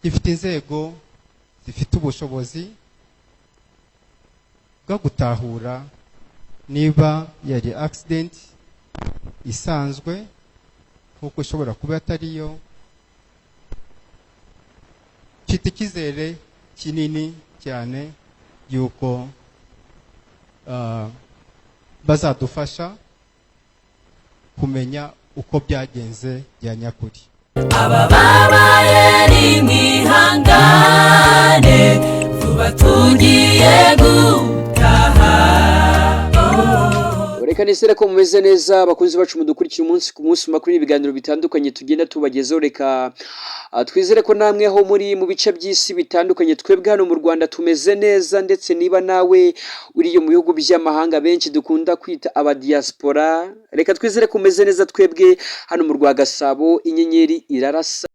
gifite inzego zifite ubushobozi bwo gutahura niba yari accident isanzwe kuko ishobora kuba atariyo. Mfite icyizere kinini cyane yuko bazadufasha kumenya uko byagenze bya nyakuri. Abababaye nimwihangane vuba tugiye gutaha. Reka nisere ko mumeze neza bakunzi bacu mudukurikira umunsi ku munsi makuru n'ibiganiro bitandukanye tugenda tubagezeho. Reka twizere ko namwe aho muri mu bice by'isi bitandukanye twebwe hano mu Rwanda tumeze neza, ndetse niba nawe uriyo mu bihugu by'amahanga benshi dukunda kwita aba diaspora, reka twizere ko umeze neza. Twebwe hano mu Rwa Gasabo inyenyeri irarasa.